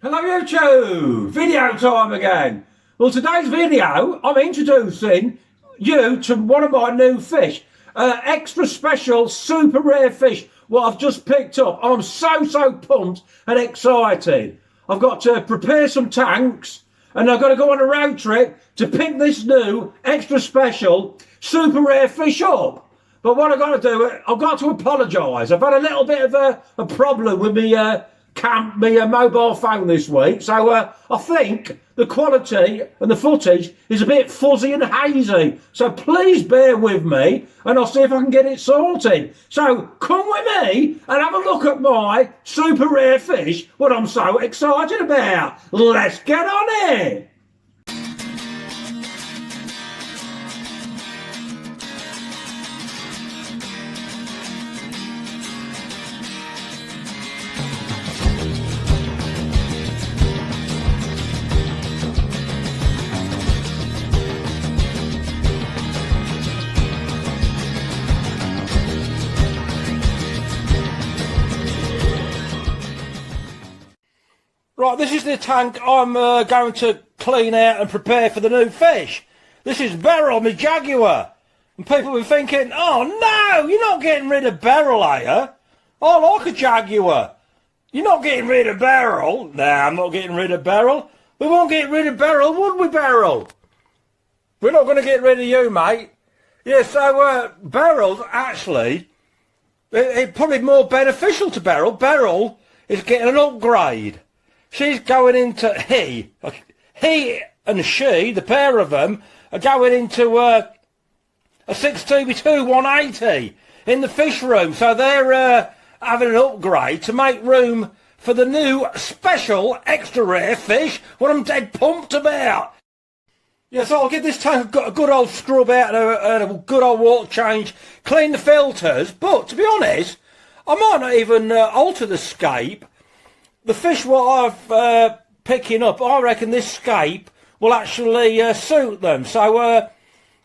Hello YouTube! Video time again! Well, today's video I'm introducing you to one of my new fish. Extra special super rare fish what I've just picked up. I'm so pumped and excited. I've got to prepare some tanks and I've got to go on a road trip to pick this new extra special super rare fish up. But what I've got to do, I've got to apologise. I've had a little bit of a problem with me my mobile phone this week, so I think the quality and the footage is a bit fuzzy and hazy, so please bear with me and I'll see if I can get it sorted. So come with me and have a look at my super rare fish, what I'm so excited about. Let's get on it. Right, this is the tank I'm going to clean out and prepare for the new fish. This is Beryl, my Jaguar. And people will be thinking, oh no, you're not getting rid of Beryl, are you? I like a Jaguar. You're not getting rid of Beryl? Nah, I'm not getting rid of Beryl. We won't get rid of Beryl, would we, Beryl? We're not going to get rid of you, mate. Yeah, so Beryl's actually, it's probably more beneficial to Beryl. Beryl is getting an upgrade. She's going into, he and she, the pair of them, are going into a 6TB2 180 in the fish room. So they're having an upgrade to make room for the new special extra rare fish, what I'm dead pumped about. Yeah, so I'll give this tank a good old scrub out and a good old water change, clean the filters, but to be honest, I might not even alter the scape. The fish what I've picking up, I reckon this scape will actually suit them. So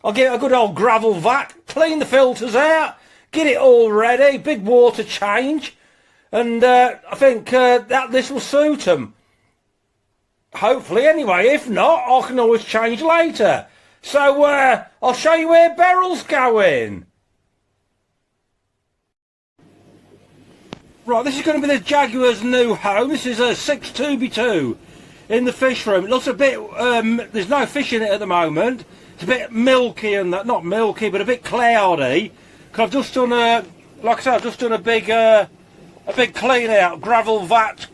I'll give it a good old gravel vac, clean the filters out, get it all ready, big water change, and I think that this will suit them. Hopefully anyway, if not, I can always change later. So I'll show you where Beryl's going. Right, this is going to be the Jaguar's new home. This is a 6TB2 in the fish room. It looks a bit, there's no fish in it at the moment. It's a bit milky and that, not milky, but a bit cloudy. Because I've just done like I said, I've just done a big clean out, gravel vat,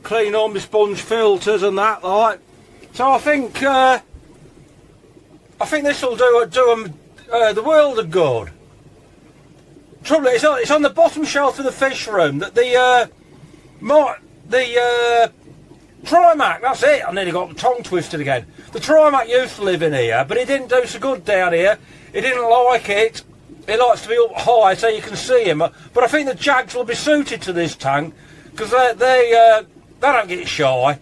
clean all my sponge filters and that, like. So I think this will do them the world of good. Trouble is, it's on the bottom shelf of the fish room that the Trimac, that's it, I nearly got the tongue twisted again. The Trimac used to live in here, but he didn't do so good down here. He didn't like it. He likes to be up high so you can see him. But I think the Jags will be suited to this tank because they don't get shy.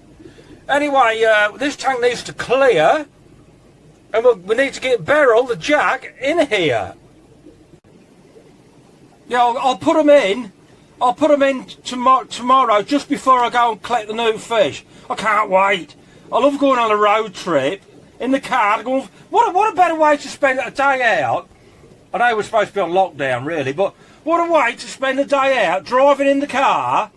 Anyway, this tank needs to clear, and we need to get Beryl, the Jag, in here. Yeah, I'll put them in. I'll put them in tomorrow, just before I go and collect the new fish. I can't wait. I love going on a road trip in the car. Going, what a better way to spend a day out. I know we're supposed to be on lockdown, really, but what a way to spend a day out driving in the car,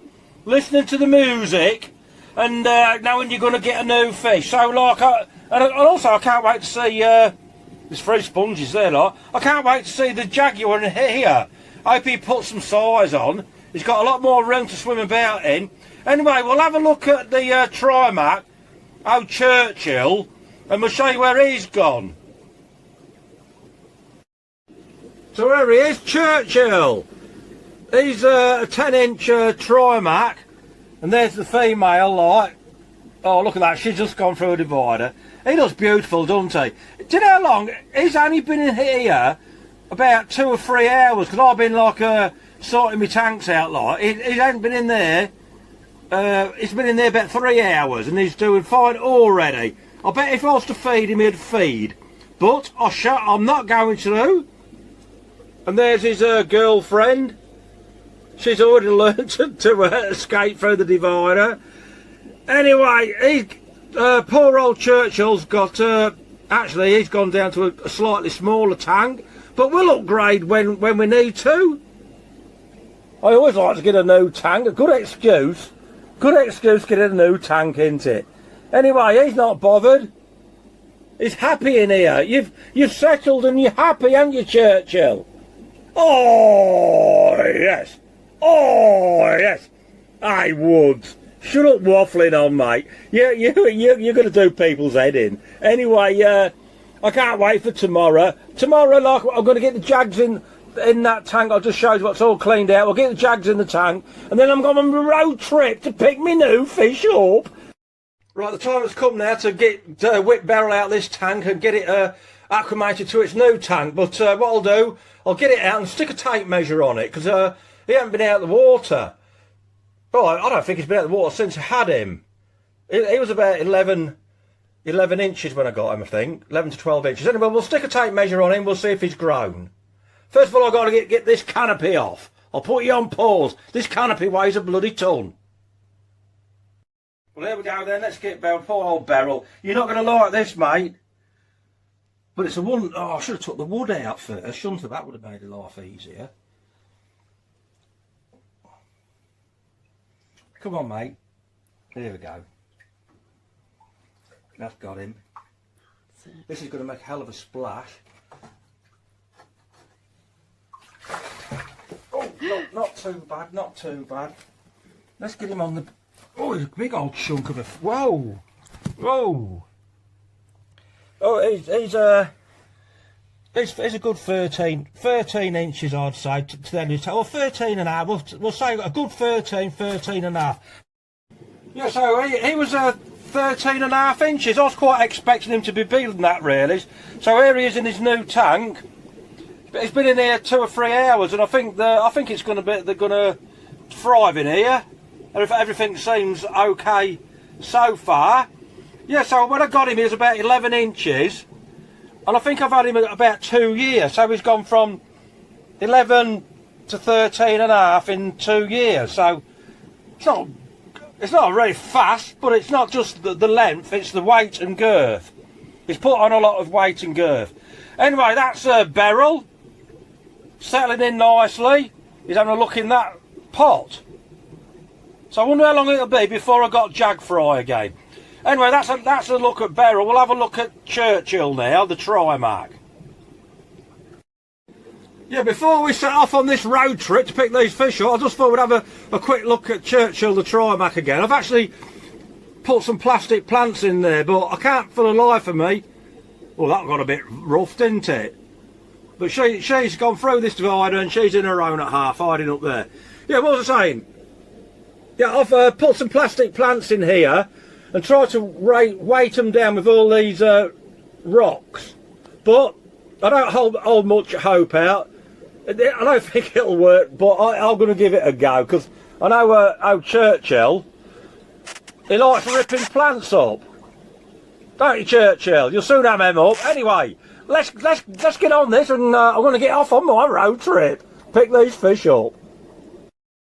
listening to the music, and knowing you're going to get a new fish. So, like, and also I can't wait to see. There's 3 sponges there, like. I can't wait to see the Jaguar in here. I hope he puts some size on. He's got a lot more room to swim about in. Anyway, we'll have a look at the Trimac, old Churchill, and we'll show you where he's gone. So there he is, Churchill. He's a 10-inch Trimac, and there's the female, like. Oh, look at that, she's just gone through a divider. He looks beautiful, doesn't he? Do you know how long? He's only been in here about 2 or 3 hours, because I've been like sorting my tanks out, like. He hasn't been in there. He's been in there about 3 hours and he's doing fine already. I bet if I was to feed him, he'd feed. But I'm not going to. And there's his girlfriend. She's already learned to escape through the divider. Anyway, poor old Churchill's got, actually he's gone down to a slightly smaller tank, but we'll upgrade when we need to. I always like to get a new tank, a good excuse to get a new tank, isn't it? Anyway, he's not bothered. He's happy in here. You've settled and you're happy, haven't you, Churchill? Oh yes, oh yes. Hey Woods, shut up waffling on, mate. You're going to do people's head in. Anyway, I can't wait for tomorrow. Tomorrow, like, I'm going to get the jags in that tank. I'll just show you what's all cleaned out. We'll get the jags in the tank, and then I'm going on a road trip to pick me new fish up. Right, the time has come now to get whip Beryl out of this tank and get it acclimated to its new tank. But what I'll do, I'll get it out and stick a tape measure on it, because he hasn't been out of the water. Well, I don't think he's been out of the water since I had him. He was about 11 inches when I got him, I think. 11 to 12 inches. Anyway, we'll stick a tape measure on him, we'll see if he's grown. First of all, I've got to get this canopy off. I'll put you on pause. This canopy weighs a bloody ton. Well, there we go then. Let's get Beryl. Poor old Beryl. You're not going to like this, mate. But it's a wooden... Oh, I should have took the wood out first. Shouldn't have. That would have made life easier. Come on, mate. There we go. That's got him. This is going to make a hell of a splash. Oh, no, not too bad, not too bad. Let's get him on the... Oh, he's a big old chunk of a... Whoa! Whoa! Oh, he's a good 13 inches, I'd say, to the or 13 and a half. We'll say a good 13 and a half. Yeah, so he was 13 and a half inches. I was quite expecting him to be bigger than that, really. So here he is in his new tank. But he's been in here 2 or 3 hours, and I think it's going to be, they're going to thrive in here. And if everything seems okay so far. Yeah, so when I got him, he was about 11 inches. And I think I've had him about 2 years. So he's gone from 11 to 13 and a half in 2 years. So it's not very fast, but it's not just the length, it's the weight and girth. He's put on a lot of weight and girth. Anyway, that's Beryl. Settling in nicely. He's having a look in that pot. So I wonder how long it'll be before I got jag fry again. Anyway, that's a look at Beryl. We'll have a look at Churchill now, the Trimac. Yeah, before we set off on this road trip to pick these fish up, I just thought we'd have a quick look at Churchill, the Trimac again. I've actually put some plastic plants in there, but I can't for the life of me. Well, that got a bit rough, didn't it? But she's gone through this divider and she's in her own at half, hiding up there. Yeah, what was I saying? Yeah, I've put some plastic plants in here and tried to weight them down with all these rocks. But I don't hold much hope out. I don't think it'll work, but I'm going to give it a go, because I know old Churchill, he likes ripping plants up. Don't you, Churchill? You'll soon have them up. Anyway, let's get on this, and I'm going to get off on my road trip. Pick these fish up.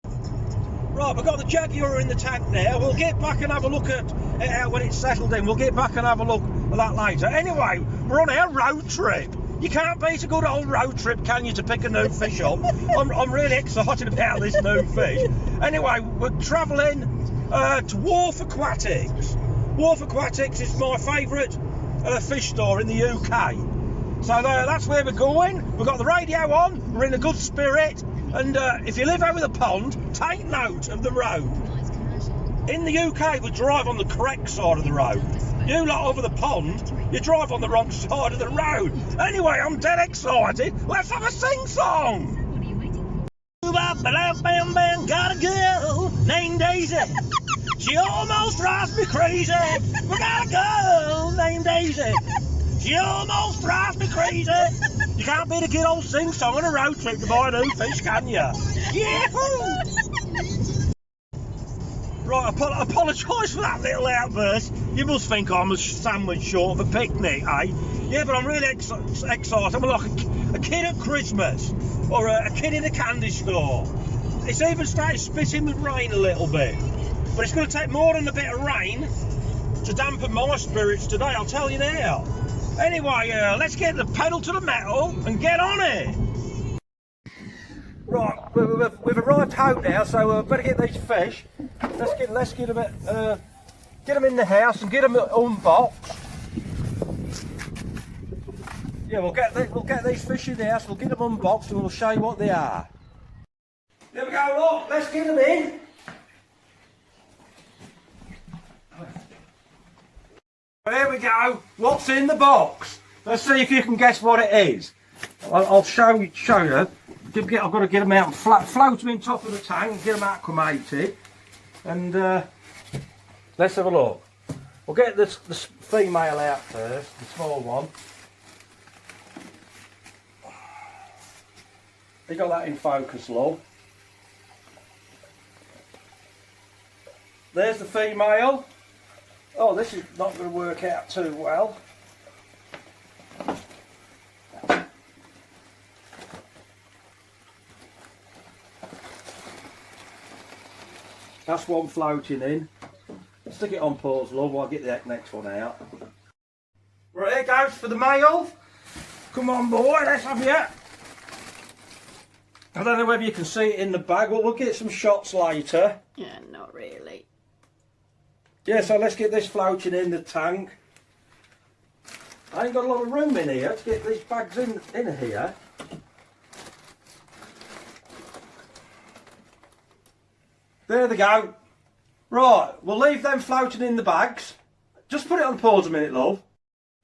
Right, we've got the Jaguar in the tank now. We'll get back and have a look at it out when it's settled in. We'll get back and have a look at that later. Anyway, we're on our road trip. You can't beat a good old road trip, can you, to pick a new fish up? I'm really excited about this new fish. Anyway, we're travelling to Wharf Aquatics. Wharf Aquatics is my favourite fish store in the UK. So that's where we're going. We've got the radio on, we're in a good spirit, and if you live over the pond, take note of the road. In the UK, we drive on the correct side of the road. You lot over the pond, you drive on the wrong side of the road. Anyway, I'm dead excited. Let's have a sing-song. Got a girl named Daisy. She almost drives me crazy. We got a girl named Daisy. She almost drives me crazy. You can't beat a good old sing-song on a road trip to buy a new fish, can you? Yahoo! Right, I apologise for that little outburst. You must think I'm a sandwich short of a picnic, eh? Yeah, but I'm really excited. I'm like a kid at Christmas, or a kid in a candy store. It's even started spitting with rain a little bit. But it's going to take more than a bit of rain to dampen my spirits today, I'll tell you now. Anyway, let's get the pedal to the metal and get on it. Right, we've arrived home now, so better get these fish. Let's get them in the house and get them unboxed. Yeah, we'll get these fish in the house. We'll get them unboxed and we'll show you what they are. There we go. Look, let's get them in. There we go. What's in the box? Let's see if you can guess what it is. I'll show you. I've got to get them out and float them in top of the tank and get them acclimated. And let's have a look. We'll get this female out first, the small one. You got that in focus, love. There's the female. Oh, this is not going to work out too well. That's one floating in. Stick it on pause, love, while I get the next one out. Right, here goes for the male. Come on, boy, let's have you. I don't know whether you can see it in the bag, but we'll get some shots later. Yeah, not really. Yeah, so let's get this floating in the tank. I ain't got a lot of room in here to get these bags in here. There they go. Right, we'll leave them floating in the bags. Just put it on pause a minute, love.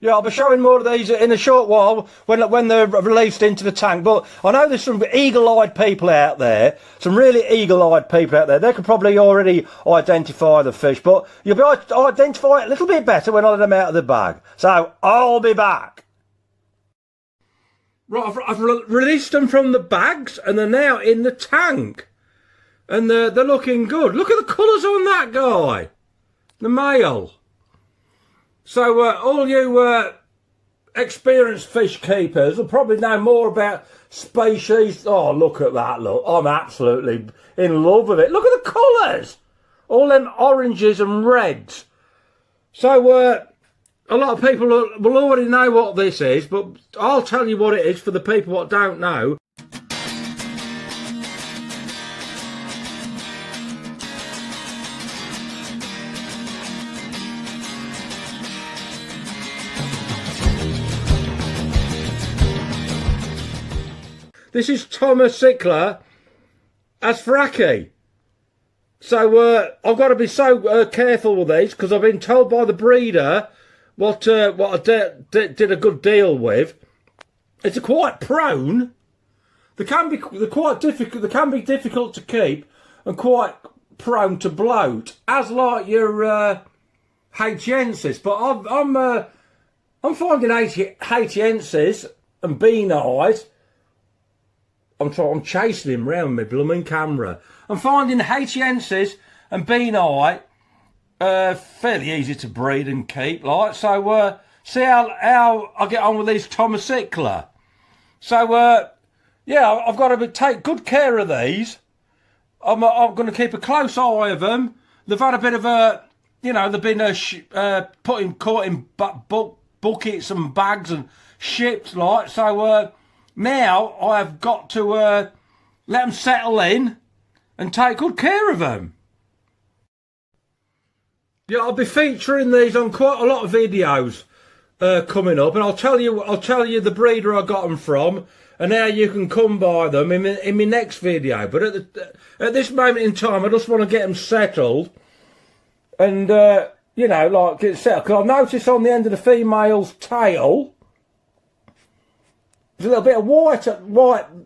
Yeah, I'll be showing more of these in a short while when they're released into the tank. But I know there's some eagle-eyed people out there, some really eagle-eyed people out there. They could probably already identify the fish, but you'll be able to identify it a little bit better when I let them out of the bag. So I'll be back. Right, I've released them from the bags and they're now in the tank. And they're looking good. Look at the colours on that guy, the male. So all you experienced fish keepers will probably know more about species. Oh, look at that, look. I'm absolutely in love with it. Look at the colours. All them oranges and reds. So a lot of people will already know what this is, but I'll tell you what it is for the people that don't know. This is Thomas Cichlid as frackie. So I've got to be so careful with these because I've been told by the breeder what I did a good deal with. It's quite prone. They're quite difficult. They can be difficult to keep and quite prone to bloat, as like your Haitiensis. But I'm finding Haitiensis and bean eyes. I'm chasing him round my blooming camera. I'm finding Haitiensis and bean eye fairly easy to breed and keep, like. So see how I get on with these Thomas Cichlid. So yeah, I've got to take good care of these. I'm going to keep a close eye of them. They've had a bit of a, you know, they've been caught in buckets and bags and shipped, like. So now I've got to let them settle in and take good care of them. Yeah, I'll be featuring these on quite a lot of videos coming up, and I'll tell you the breeder I got them from and how you can come by them in my next video. But at this moment in time, I just want to get them settled and you know, like get settled. Because I've noticed on the end of the female's tail, there's a little bit of white.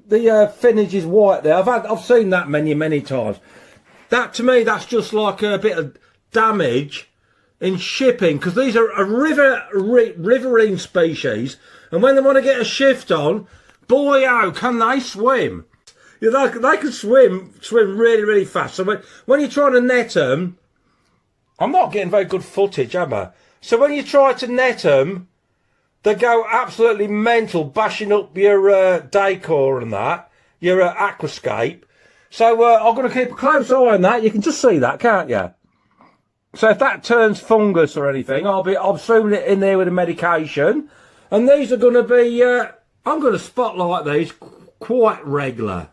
The finnage is white there. I've seen that many times. That to me, that's just like a bit of damage in shipping, because these are a riverine species, and when they want to get a shift on, boy oh, can they swim. You know, they can swim really fast. So when you're trying to net them, I'm not getting very good footage, am I? So when you try to net them, they go absolutely mental, bashing up your decor and that, your aquascape. So I'm going to keep a close eye on that. You can just see that, can't you? So if that turns fungus or anything, I'll soon it in there with a medication. And these are going to be, I'm going to spotlight these quite regular.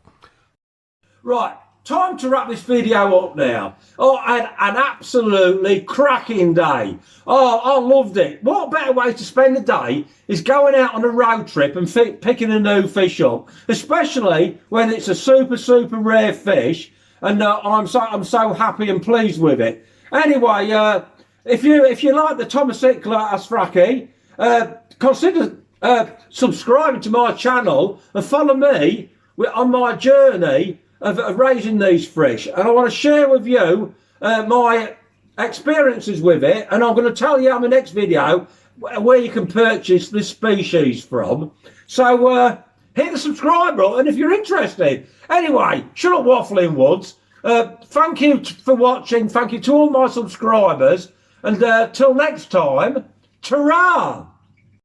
Right, time to wrap this video up now. Oh, I had an absolutely cracking day. Oh, I loved it. What better way to spend the day is going out on a road trip and picking a new fish up, especially when it's a super, super rare fish. And I'm so happy and pleased with it. Anyway, if you like the Thomas Cichlid Asfraki, consider subscribing to my channel and follow me on my journey of raising these fish. And I want to share with you my experiences with it, and I'm going to tell you on the next video where you can purchase this species from. So hit the subscribe button if you're interested. Anyway, shut up waffling Woods. Thank you for watching. Thank you to all my subscribers, and till next time, ta-ra!